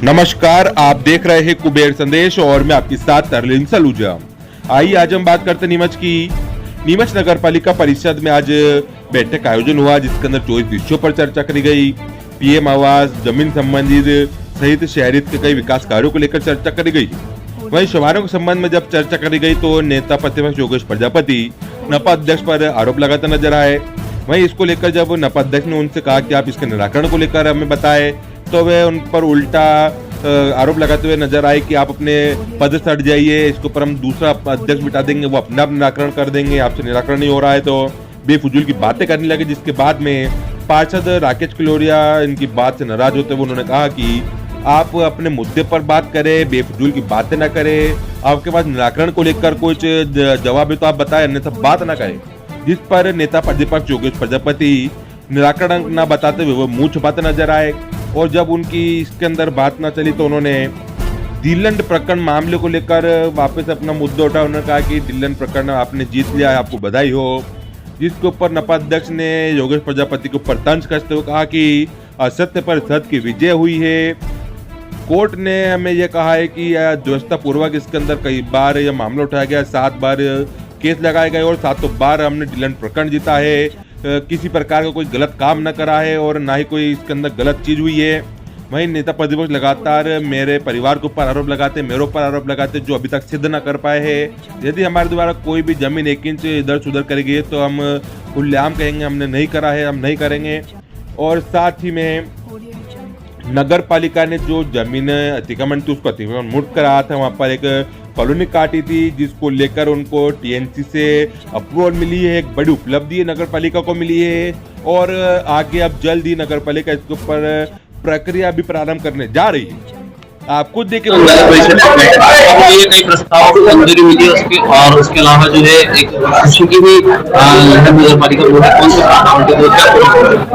नमस्कार, आप देख रहे हैं कुबेर संदेश और मैं आपके साथ अरविंद सलूजा। आइए आज हम बात करते नीमच की। नीमच नगर पालिका परिषद में आज बैठक का आयोजन हुआ जिसके अंदर 24 विषयों पर चर्चा करी गई। पीएम आवास, जमीन संबंधित सहित शहरी के कई विकास कार्यों को लेकर चर्चा करी गई। वहीं समारोह के संबंध में जब चर्चा करी गई तो नेता प्रतिपक्ष योगेश प्रजापति नपा अध्यक्ष पर आरोप लगाते नजर आए। वहीं इसको लेकर जब नपा अध्यक्ष ने उनसे कहा कि आप इसके निराकरण को लेकर हमें बताएं तो वे उन पर उल्टा आरोप लगाते हुए नजर आए कि आप अपने पद से हट जाइए, इसके ऊपर हम दूसरा अध्यक्ष बिठा देंगे, वो अपना निराकरण कर देंगे, आपसे निराकरण नहीं हो रहा है। तो बेफजूल की बातें करने लगे, जिसके बाद में पार्षद राकेश किलोरिया इनकी बात से नाराज होते हुए उन्होंने कहा कि आप अपने मुद्दे पर बात करें, बेफजूल की बातें ना करें, आपके पास निराकरण को लेकर कुछ जवाब है तो आप बताएं, अन्यथा बात ना करें। जिस पर नेता प्रतिपक्ष योगेश प्रजापति निराकरण न बताते हुए वो मुंह छुपाते नजर आए और जब उनकी इसके अंदर बात ना चली तो उन्होंने दिल्लंड प्रकरण मामले को लेकर वापस अपना मुद्दा उठाया। उन्होंने कहा कि दिल्लंड प्रकरण आपने जीत लिया है, आपको बधाई हो। जिसके ऊपर नपा अध्यक्ष ने योगेश प्रजापति के ऊपर तंज कसते हुए कहा कि असत्य पर सत्य की विजय हुई है। कोर्ट ने हमें यह कहा है कि व्यवस्था पूर्वक इसके अंदर कई बार यह मामला उठाया गया, 7 बार केस लगाए गए और 7 बार हमने दिल्लंड प्रकरण जीता है। किसी प्रकार का कोई गलत काम न करा है और ना ही कोई इसके अंदर गलत चीज हुई है। वहीं नेता प्रतिपक्ष लगातार मेरे परिवार के ऊपर आरोप लगाते, मेरे ऊपर आरोप लगाते, जो अभी तक सिद्ध न कर पाए हैं। यदि हमारे द्वारा कोई भी जमीन 1 इंच इधर उधर करेगी तो हम खुलेआम कहेंगे हमने नहीं करा है, हम नहीं करेंगे। और साथ ही में नगर पालिका ने जो जमीन अतिक्रमण थी उसको अतिक्रमण मुक्त कराया था, वहां पर एक कॉलोनी काटी थी जिसको लेकर उनको टीएनसी से अप्रूवल मिली है। एक बड़ी उपलब्धि नगर पालिका को मिली है और आगे अब जल्द ही नगर पालिका इसके ऊपर प्रक्रिया भी प्रारंभ करने जा रही है। आप खुद देखिए कई प्रस्ताव को मंजूरी मिली है उसके, और उसके अलावा जो है एक खुशी की भी नगर पालिका कौन से।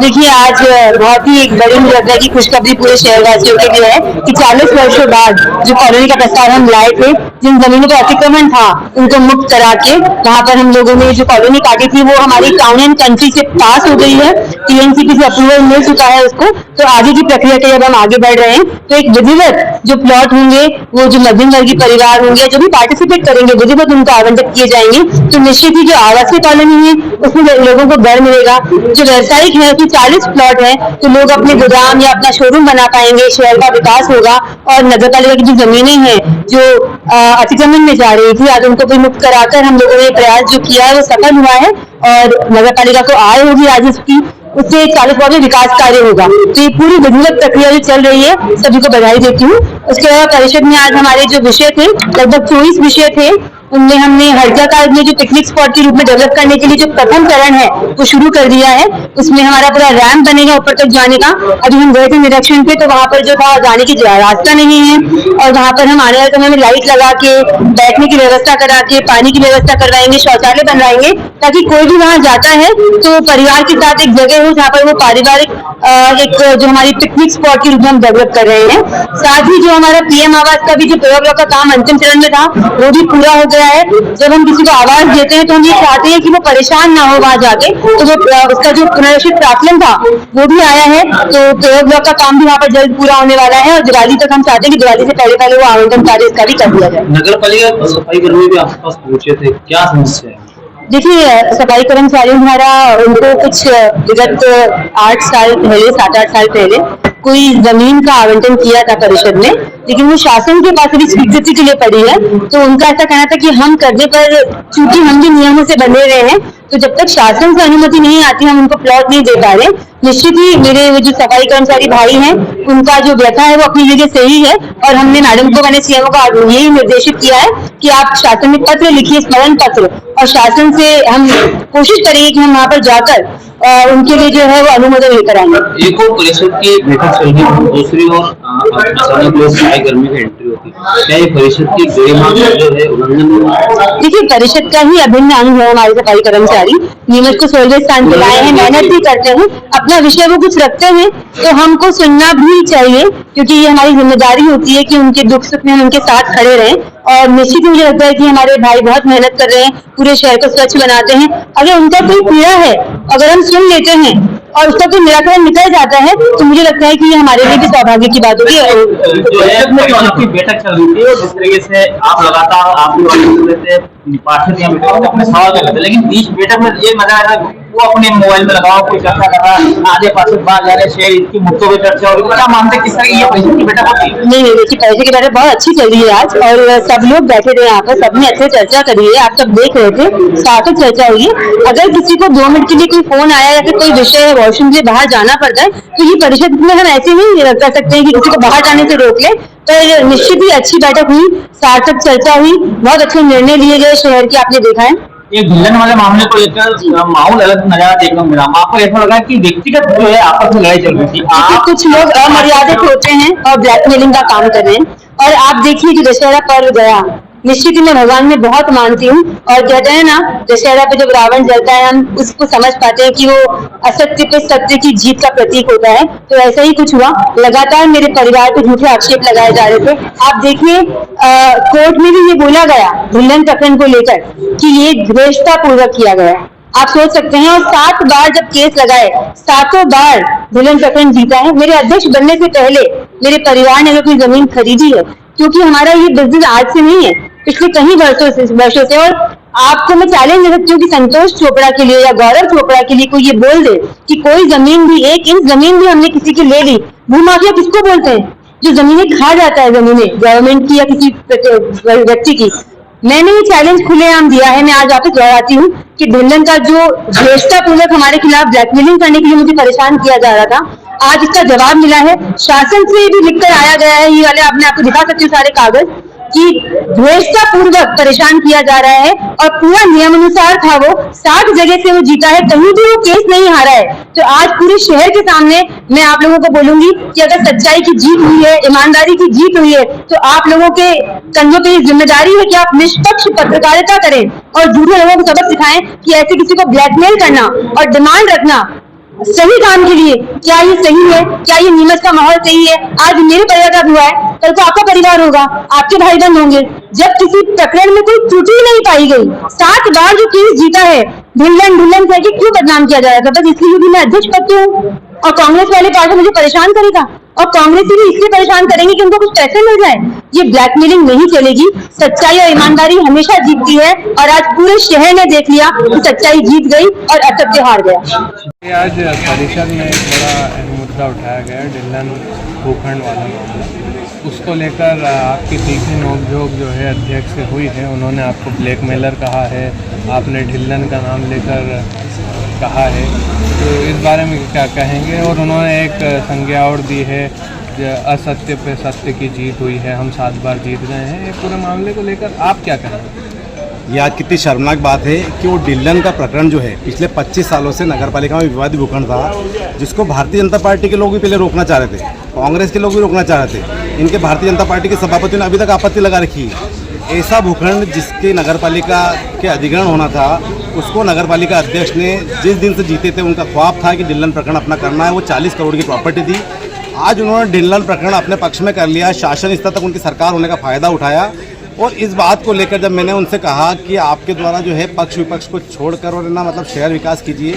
देखिए आज बहुत ही एक बड़ी मुझे लगता है कि खुशखबरी पूरे शहरवासियों के लिए है कि 40 वर्षों बाद जो कॉलोनी का प्रस्ताव हम लाए थे, जिन जमीनों पर अतिक्रमण था उनको मुक्त करा के वहाँ पर हम लोगों ने जो कॉलोनी काटी थी वो हमारी टाउन एंड कंट्री से पास हो गई है, टीएनसीपी से अप्रूवल मिल चुका है उसको। तो आगे की प्रक्रिया के जब हम आगे बढ़ रहे हैं तो एक विधिवत जो प्लॉट होंगे वो जो मध्यम वर्गीय परिवार होंगे जो भी पार्टिसिपेट करेंगे विधिवत उनको आवंटित किए जाएंगे। तो निश्चित ही जो आवासीय कॉलोनी है उसमें लोगों को घर मिलेगा। जो व्यवसायिक है उसमें 40 प्लॉट है तो लोग अपने गोदाम या अपना शोरूम बना पाएंगे, शहर का विकास होगा। और नगर पालिका की जो जमीनें हैं जो अतिक्रमण में जा रही थी आज उनको भी मुक्त कराकर हम लोगों ने प्रयास जो किया है वो सफल हुआ है और नगर पालिका को आय होगी राजस्व की, उससे 40 प्लॉट में विकास कार्य होगा। तो ये पूरी विधिवत प्रक्रिया जो चल रही है सभी को बधाई देती हूँ। उसके अलावा परिषद में आज हमारे जो विषय थे लगभग 24 विषय थे, उनमें हमने हरजा का जो पिकनिक स्पॉट के रूप में डेवलप करने के लिए जो प्रथम चरण है वो शुरू कर दिया है। उसमें हमारा पूरा रैंप बनेगा ऊपर तक जाने का। अभी हम गए थे निरीक्षण पे तो वहाँ पर जो था जाने की रास्ता नहीं है और वहाँ पर हम आने वाले समय में लाइट लगा के बैठने की व्यवस्था करा के पानी की व्यवस्था करवाएंगे, शौचालय बनवाएंगे ताकि कोई भी वहाँ जाता है तो परिवार के साथ एक जगह हो जहाँ पर वो पारिवारिक एक जो हमारी पिकनिक स्पॉट के रूप में हम डेवलप कर रहे हैं। साथ ही जो हमारा पीएम आवास का भी जो प्रयोग का काम अंतिम चरण में था वो भी पूरा हो गया है। जब हम किसी को आवास देते हैं तो हम ये चाहते हैं कि वो परेशान ना हो वहाँ जाके, तो वो उसका जो पुनर्निर्मित प्रावधान था वो भी आया है। तो प्रयोग ब्लॉक का काम भी वहाँ पर जल्द पूरा होने वाला है और दिवाली तक हम चाहते हैं कि दिवाली से पहले वो आवंटन कार्य इसका भी कर दिया जाए। नगर पालिका सफाई कर्मी भी आपके पास पहुंचे थे, क्या समस्या है? देखिए सफाई कर्मचारी हमारा उनको कुछ विगत 8 साल पहले 7-8 साल पहले कोई जमीन का आवंटन किया था परिषद ने, लेकिन वो शासन के पास अभी स्वीकृति के लिए पड़ी है। तो उनका ऐसा कहना था कि हम करने पर चूंकि हम भी नियमों से बंधे रहे हैं तो जब तक शासन से अनुमति नहीं आती हम उनको प्लॉट नहीं दे पा रहे। निश्चित ही मेरे वो जो सफाई कर्मचारी भाई हैं उनका जो व्यथा है वो अपनी जगह सही है और हमने मैडम को, मैंने सीएमओ को यही निर्देशित किया है कि आप शासन में पत्र लिखिए, स्मरण पत्र, और शासन से हम कोशिश करेंगे कि हम वहाँ पर जाकर उनके लिए जो है वो अनुमोदन लेकर आएंगे। एक और परिषद की बैठक चल रही है, दूसरी ओर अचानक सफाई कर्मी की एंट्री होती है, क्या ये परिषद की गरिमा जो है उल्लंघन? देखिए परिषद का ही अभिन्न अंग है हमारे सफाई कर्मचारी, नीमच को 16वें स्थान पे लाए हैं, मेहनत भी करते हैं, अपना विषय वो कुछ रखते हैं तो हमको सुनना भी चाहिए क्योंकि ये हमारी जिम्मेदारी होती है कि उनके दुख सुख में हम उनके साथ खड़े रहें। और निश्चित मुझे लगता है कि हमारे भाई बहुत मेहनत कर रहे हैं, पूरे शहर को स्वच्छ बनाते हैं। अगर उनका कोई पीड़ा है अगर हम सुन लेते हैं और उसका कोई निराकरण निकल जाता है तो मुझे लगता है कि ये हमारे लिए भी सौभाग्य की बात होगी। जो है आपकी बैठक चल रही थी और जिस तरीके से आप लगातार आपके पार्षद या अपने सवाल कर रहे थे, लेकिन बीच बैठक में ये मजा आया वो अपने मोबाइल में लगाओ, कोई चर्चा कर रहा है, आधे पार्षद बाहर जा रहे, शेयर की मुद्दों पर चर्चा हो रही है। क्या मानते किस तरह की ये पैसे की बैठक होती है? नहीं देखिए, पैसे की बैठक बहुत अच्छी चल रही है आज, और सब लोग बैठे थे यहाँ पर, सबने अच्छे चर्चा करी है, आप सब देख रहे थे, सार्थक चर्चा हुई है। अगर किसी को 2 मिनट के लिए कोई फोन आया या फिर कोई विषय है, वॉशरूम से बाहर जाना पड़ता है, तो ये परिषद में हम ऐसे नहीं कर सकते हैं कि किसी को बाहर जाने से रोक ले। पर निश्चित ही अच्छी बैठक हुई, सार्थक चर्चा हुई, बहुत अच्छे निर्णय लिए गए शहर के, आपने देखा है। ये ढिल्लन वाले मामले को लेकर माहौल अलग नजारा देखने को मिला। आपको ऐसा लगा कि व्यक्तिगत जो है आपस में लड़ाई चल रही थी? कुछ लोग अमर्यादित होते हैं और ब्लैकमेलिंग का काम कर रहे हैं, और आप देखिए जो दशहरा पर्व गया, निश्चित ही मैं भगवान में बहुत मानती हूँ, और कहते हैं ना, दशहरा पे जब रावण जलता है हम उसको समझ पाते हैं कि वो असत्य पे सत्य की जीत का प्रतीक होता है। तो ऐसा ही कुछ हुआ, लगातार मेरे परिवार पे झूठे आक्षेप लगाए जा रहे थे। आप देखिए कोर्ट में भी ये बोला गया ढिल्लन प्रकरण को लेकर कि ये द्वेषतापूर्वक किया गया है। आप सोच सकते हैं, और 7 बार जब केस लगाए, 7 बार ढिल्लन प्रकरण जीता है। मेरे अध्यक्ष बनने से पहले मेरे परिवार ने अपनी जमीन खरीदी है, क्योंकि हमारा ये बिजनेस आज से नहीं है, पिछले कई वर्षों से। और आपको मैं चैलेंज दे सकती हूँ कि संतोष चोपड़ा के लिए या गौरव चोपड़ा के लिए कोई ये बोल दे कि कोई जमीन भी, 1 इंच जमीन भी हमने किसी की ले ली। भूमाफिया किसको बोलते हैं? जो जमीनें खा जाता है, जमीनें गवर्नमेंट की या किसी व्यक्ति की। मैंने ये चैलेंज खुलेआम दिया है, मैं आज वापस दोहराती हूँ कि ढिल्लन का जो ज्येष्ठापूर्वक हमारे खिलाफ ब्लैकमेलिंग करने के लिए मुझे परेशान किया जा रहा था, आज इसका जवाब मिला है। शासन से भी लिखकर आया गया है, ये वाले आपने आपको दिखा सकती हूँ सारे कागज, कि द्वेषतापूर्वक परेशान किया जा रहा है, और पूरा नियमानुसार था। वो 60 जगह से वो जीता है, कहीं भी वो केस नहीं हारा है। तो आज पूरे शहर के सामने मैं आप लोगों को बोलूंगी कि अगर सच्चाई की जीत हुई है, ईमानदारी की जीत हुई है, तो आप लोगों के कंधों पे जिम्मेदारी है कि आप निष्पक्ष पत्रकारिता करें और झूठे लोगों को सबक सिखाएं कि ऐसे किसी को ब्लैकमेल करना और डिमांड रखना सही काम के लिए, क्या ये सही है? क्या ये नीमच का माहौल सही है? आज मेरे परिवार का हुआ है, कल को आपका परिवार होगा, आपके भाई बहन होंगे। जब किसी प्रकरण में कोई त्रुटि नहीं पाई गई, 7 बार जो केस जीता है, ढिल्लन कह के क्यों बदनाम किया जा रहा था? बस इसलिए कि मैं अध्यक्ष पद पे हूँ, और कांग्रेस वाले पार्टी मुझे परेशान करेगा, और कांग्रेस भी इसलिए परेशान करेंगे कि उनको कुछ पैसे मिल जाए। ये ब्लैकमेलिंग नहीं चलेगी, सच्चाई और ईमानदारी हमेशा जीतती है, और आज पूरे शहर ने देख लिया कि सच्चाई जीत गई और असत्य हार गया। आज परिषद में एक बड़ा अहम मुद्दा उठाया गया, ढिल्लन भूखंड वाला मामला। उसको लेकर आपकी तीखी नोकझोंक जो है अध्यक्ष से हुई है। उन्होंने आपको ब्लैकमेलर कहा है, आपने ढिल्लन का नाम लेकर कहा है, तो इस बारे में क्या कहेंगे? और उन्होंने एक संज्ञा और दी है, असत्य पे सत्य की जीत हुई है, हम 7 बार जीत गए हैं। एक पूरे मामले को लेकर आप क्या कहेंगे? यह कितनी शर्मनाक बात है कि वो ढिल्लन का प्रकरण जो है पिछले 25 सालों से नगरपालिका में विवादित भूखंड था, जिसको भारतीय जनता पार्टी के लोग भी पहले रोकना चाह रहे थे, कांग्रेस के लोग भी रोकना चाह रहे थे। इनके भारतीय जनता पार्टी के सभापति ने अभी तक आपत्ति लगा रखी है। ऐसा भूखंड जिसके नगरपालिका के अधिग्रहण होना था, उसको नगरपालिका अध्यक्ष ने जिस दिन से जीते थे, उनका ख्वाब था कि ढिल्लन प्रकरण अपना करना है। वो 40 करोड़ की प्रॉपर्टी थी। आज उन्होंने ढिल्लन प्रकरण अपने पक्ष में कर लिया, शासन स्तर तक उनकी सरकार होने का फायदा उठाया। और इस बात को लेकर जब मैंने उनसे कहा कि आपके द्वारा जो है पक्ष विपक्ष को छोड़कर और ना मतलब शहर विकास कीजिए,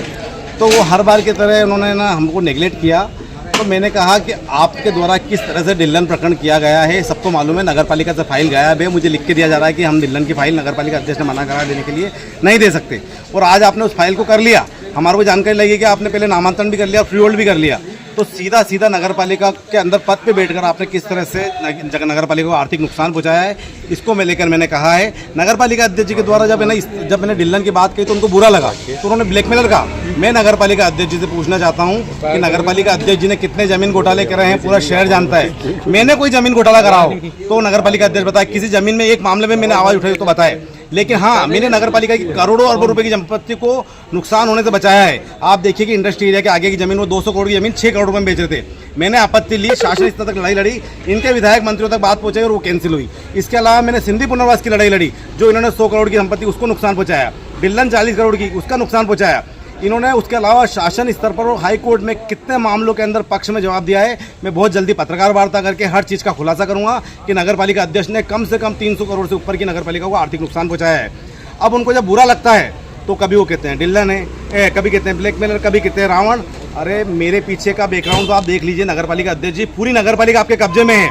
तो वो हर बार की तरह उन्होंने ना हमको नेगलेक्ट किया। तो मैंने कहा कि आपके द्वारा किस तरह से ढिल्लन प्रकरण किया गया है, सबको मालूम है। नगरपालिका से फाइल गायब है, मुझे लिख के दिया जा रहा है कि हम ढिल्लन की फाइल नगरपालिका अध्यक्ष ने मना करा देने के लिए नहीं दे सकते। और आज आपने उस फाइल को कर लिया, हमारे को जानकारी लगी कि आपने पहले नामांतरण भी कर लिया, फ्री होल्ड भी कर लिया। तो सीधा सीधा नगरपालिका के अंदर पद पे बैठकर आपने किस तरह से नगरपालिका को आर्थिक नुकसान पहुंचाया है, इसको मैं लेकर मैंने कहा है। नगरपालिका अध्यक्ष जी के द्वारा जब मैंने ढिल्लन की बात कही तो उनको बुरा लगा, तो उन्होंने ब्लैकमेलर कहा। मैं नगरपालिका अध्यक्ष जी से पूछना चाहता हूं कि नगरपालिका अध्यक्ष जी ने कितने जमीन घोटाले करे हैं, पूरा शहर जानता है। मैंने कोई जमीन घोटाला करा हो तो नगरपालिका अध्यक्ष बताए, किसी जमीन में एक मामले में मैंने आवाज उठाई तो बताए। लेकिन हाँ, मैंने नगरपालिका की करोड़ों अरबों रुपए की संपत्ति को नुकसान होने से बचाया है। आप देखिए कि इंडस्ट्री एरिया के आगे की जमीन वो 200 करोड़ की जमीन 6 करोड़ रुपए में बेच रहे थे। मैंने आपत्ति ली, शासन स्तर तक लड़ाई लड़ी, इनके विधायक मंत्रियों तक बात पहुंचाई और वो कैंसिल हुई। इसके अलावा मैंने सिंधी पुनर्वास की लड़ाई लड़ी, जो इन्होंने 100 करोड़ की संपत्ति उसको नुकसान पहुंचाया, ढिल्लन 40 करोड़ की उसका नुकसान पहुंचाया इन्होंने। उसके अलावा शासन स्तर पर और हाई कोर्ट में कितने मामलों के अंदर पक्ष में जवाब दिया है। मैं बहुत जल्दी पत्रकार वार्ता करके हर चीज़ का खुलासा करूंगा कि नगरपालिका अध्यक्ष ने कम से कम 300 करोड़ से ऊपर की नगरपालिका को आर्थिक नुकसान पहुंचाया है। अब उनको जब बुरा लगता है तो कभी वो कहते हैं डिल्लन है, कभी कहते हैं ब्लैकमेलर, कभी कहते हैं रावण। अरे मेरे पीछे का बैकग्राउंड तो आप देख लीजिए। नगरपालिका अध्यक्ष जी, पूरी नगरपालिका आपके कब्जे में है।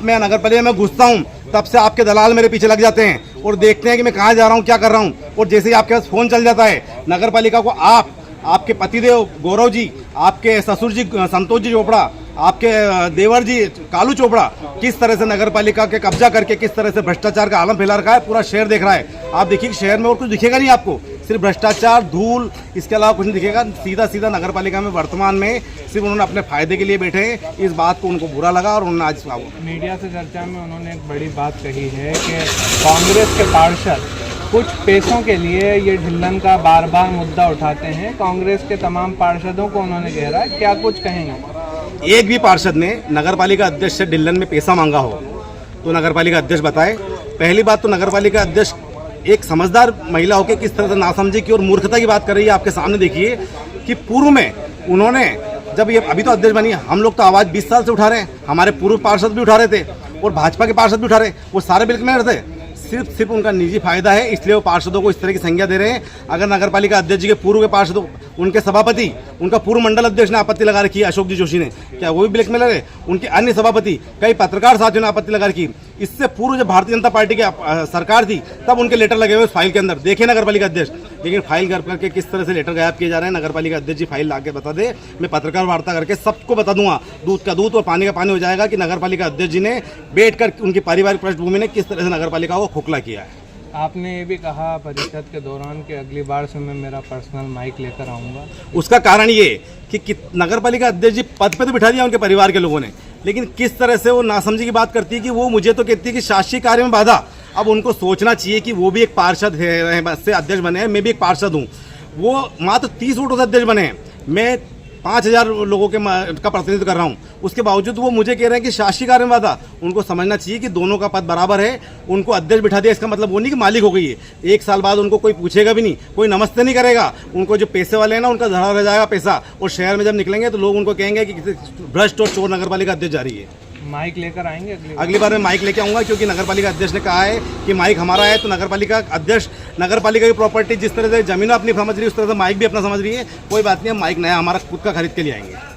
मैं नगरपालिका में घुसता हूँ तब से आपके दलाल मेरे पीछे लग जाते हैं और देखते हैं कि मैं कहाँ जा रहा हूँ, क्या कर रहा हूँ। और जैसे ही आपके पास फोन चल जाता है, नगरपालिका को आपके पतिदेव गौरव जी, आपके ससुर जी संतोष जी चोपड़ा, आपके देवर जी कालू चोपड़ा किस तरह से नगरपालिका के कब्जा करके किस तरह से भ्रष्टाचार का आलम फैला रखा है, पूरा शहर देख रहा है। आप देखिए शहर में और कुछ दिखेगा नहीं आपको, सिर्फ भ्रष्टाचार, धूल, इसके अलावा कुछ नहीं दिखेगा। सीधा नगरपालिका में वर्तमान में सिर्फ उन्होंने अपने फायदे के लिए बैठे हैं। इस बात को उनको बुरा लगा और उन्होंने आज मीडिया से चर्चा में उन्होंने एक बड़ी बात कही है कि कांग्रेस के पार्षद कुछ पैसों के लिए ये ढिल्लन का बार बार मुद्दा उठाते हैं। कांग्रेस के तमाम पार्षदों को उन्होंने घेरा है, क्या कुछ कहेंगे? एक भी पार्षद ने नगरपालिका अध्यक्ष से ढिल्लन में पैसा मांगा हो तो नगरपालिका अध्यक्ष बताए। पहली बात तो नगरपालिका अध्यक्ष एक समझदार महिला होकर किस तरह से नासमझी की और मूर्खता की बात कर रही है। आपके सामने देखिए कि पूर्व में उन्होंने जब ये अभी तो अध्यक्ष बनी, हम लोग तो आवाज़ 20 साल से उठा रहे हैं, हमारे पूर्व पार्षद भी उठा रहे थे और भाजपा के पार्षद भी उठा रहे, वो सारे ब्लैकमेलर थे। सिर्फ उनका निजी फायदा है, इसलिए वो पार्षदों को इस तरह की संज्ञा दे रहे हैं। अगर नगरपालिका अध्यक्ष जी के पूर्व के पार्षदों, उनके सभापति, उनका पूर्व मंडल अध्यक्ष ने आपत्ति लगा रखी है, अशोक जी जोशी ने, क्या वो भी ब्लैकमेलर है? उनके अन्य सभापति, कई पत्रकार साथियों ने आपत्ति लगा रखी। इससे पूर्व जब भारतीय जनता पार्टी की सरकार थी तब उनके लेटर लगे हुए फाइल के अंदर, देखिए नगरपालिका अध्यक्ष। लेकिन फाइल कर करके किस तरह से लेटर गायब किए जा रहे हैं। नगरपालिका अध्यक्ष जी फाइल ला के बता दे, मैं पत्रकार वार्ता करके सबको बता दूंगा, दूध का दूध और पानी का पानी हो जाएगा कि नगरपालिका अध्यक्ष जी ने बैठकर उनकी पारिवारिक पृष्ठभूमि ने किस तरह से नगरपालिका को खोखला किया है। आपने ये भी कहा परिषद के दौरान कि अगली बार से मैं मेरा पर्सनल माइक लेकर आऊँगा। उसका कारण ये कि नगरपालिका अध्यक्ष जी पद पे तो बिठा दिया उनके परिवार के लोगों ने, लेकिन किस तरह से वो नासमझी की बात करती है कि वो मुझे तो कहती है कि शासकीय कार्य में बाधा। अब उनको सोचना चाहिए कि वो भी एक पार्षद है, से अध्यक्ष बने हैं, मैं भी एक पार्षद हूँ। वो मात्र 30 वोटों से अध्यक्ष बने हैं, मैं 5000 लोगों के का प्रतिनिधित्व कर रहा हूँ। उसके बावजूद वो मुझे कह रहे हैं कि शासकीय कार्य में बाधा। उनको समझना चाहिए कि दोनों का पद बराबर है। उनको अध्यक्ष बिठा दिया इसका मतलब वो नहीं कि मालिक हो गई है। 1 साल बाद उनको कोई पूछेगा भी नहीं, कोई नमस्ते नहीं करेगा। उनको जो पैसे वाले हैं ना, उनका धरा रह जाएगा पैसा, और शहर में जब निकलेंगे तो लोग उनको कहेंगे कि भ्रष्ट और चोर नगरपालिका अध्यक्ष जा रही है। माइक लेकर आएंगे अगली बार मैं माइक लेके आऊँगा, क्योंकि नगरपालिका अध्यक्ष ने कहा है कि माइक हमारा है। तो नगरपालिका अध्यक्ष नगरपालिका की प्रॉपर्टी जिस तरह से जमीन अपनी समझ रही है, उस तरह से माइक भी अपना समझ रही है। कोई बात नहीं, हम माइक नया हमारा खुद का खरीद के लिए आएंगे।